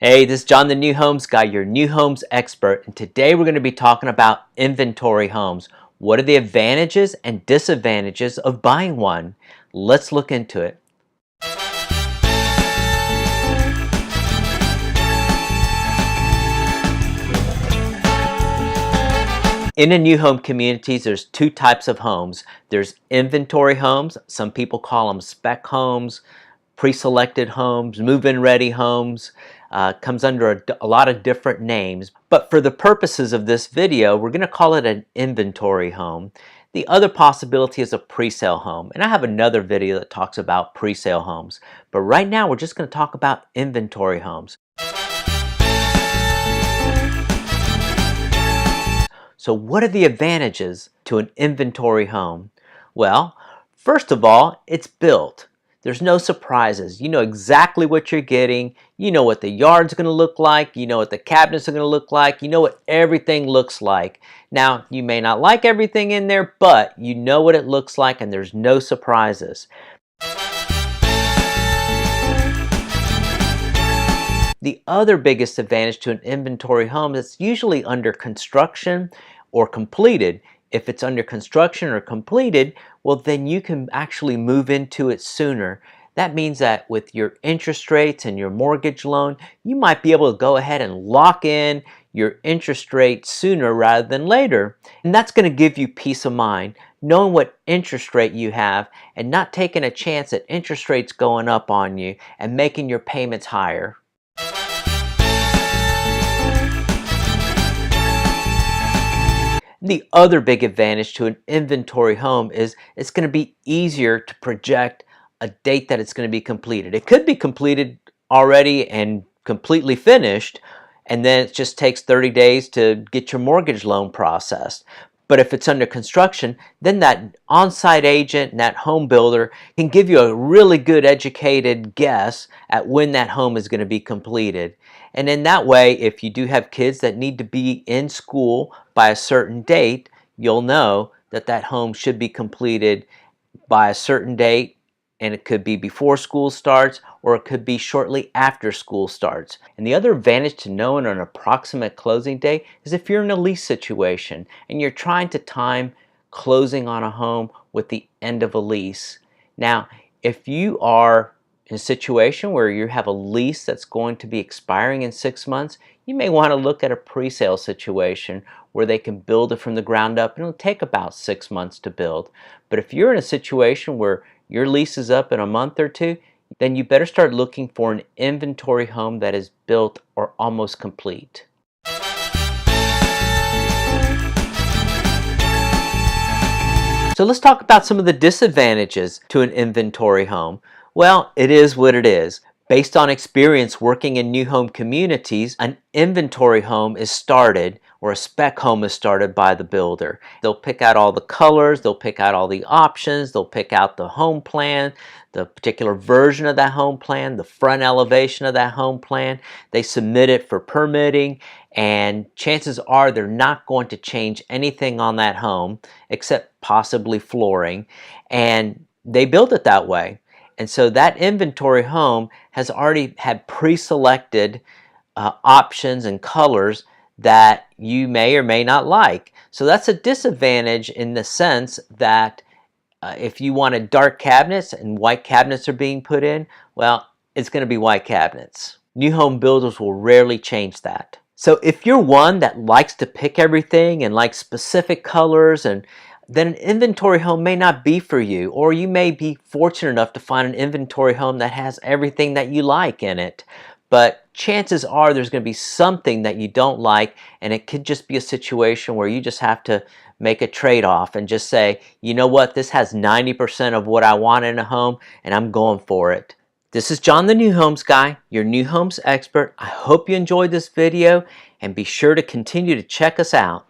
Hey, this is John the New Homes Guy, your new homes expert, and today we're going to be talking about inventory homes. What are the advantages and disadvantages of buying one? Let's look into it. In the new home communities, there's two types of homes. There's inventory homes. Some people call them spec homes, pre-selected homes, move-in ready homes. Comes under a lot of different names, but for the purposes of this video, we're going to call it an inventory home. The other possibility is a pre-sale home, and I have another video that talks about pre-sale homes, but right now we're just going to talk about inventory homes. So what are the advantages to an inventory home? Well, first of all, it's built. There's no surprises. You know exactly what you're getting. You know what the yard's going to look like. You know what the cabinets are going to look like. You know what everything looks like. Now, you may not like everything in there, but you know what it looks like and there's no surprises. The other biggest advantage to an inventory home that's usually under construction or completed. If it's under construction or completed, well, then you can actually move into it sooner. That means that with your interest rates and your mortgage loan, you might be able to go ahead and lock in your interest rate sooner rather than later. And that's going to give you peace of mind, knowing what interest rate you have and not taking a chance at interest rates going up on you and making your payments higher. The other big advantage to an inventory home is it's going to be easier to project a date that it's going to be completed. It could be completed already and completely finished, and then it just takes 30 days to get your mortgage loan processed. But if it's under construction, then that on-site agent and that home builder can give you a really good educated guess at when that home is going to be completed. And in that way, if you do have kids that need to be in school by a certain date, you'll know that that home should be completed by a certain date, and it could be before school starts or it could be shortly after school starts. And the other advantage to knowing an approximate closing date is if you're in a lease situation and you're trying to time closing on a home with the end of a lease. Now, if you are in a situation where you have a lease that's going to be expiring in 6 months, you may want to look at a pre-sale situation where they can build it from the ground up, and it'll take about 6 months to build. But if you're in a situation where your lease is up in a month or two, then you better start looking for an inventory home that is built or almost complete. So let's talk about some of the disadvantages to an inventory home. Well, it is what it is. Based on experience working in new home communities, an inventory home is started, or a spec home is started by the builder. They'll pick out all the colors, they'll pick out all the options, they'll pick out the home plan, the particular version of that home plan, the front elevation of that home plan. They submit it for permitting, and chances are they're not going to change anything on that home except possibly flooring, and they build it that way. And so that inventory home has already had pre-selected options and colors that you may or may not like. So that's a disadvantage in the sense that if you wanted dark cabinets and white cabinets are being put in, well, it's going to be white cabinets. New home builders will rarely change that. So if you're one that likes to pick everything and likes specific colors, and then an inventory home may not be for you, or you may be fortunate enough to find an inventory home that has everything that you like in it. But chances are there's going to be something that you don't like, and it could just be a situation where you just have to make a trade-off and just say, you know what, this has 90% of what I want in a home, and I'm going for it. This is John the New Homes Guy, your new homes expert. I hope you enjoyed this video, and be sure to continue to check us out.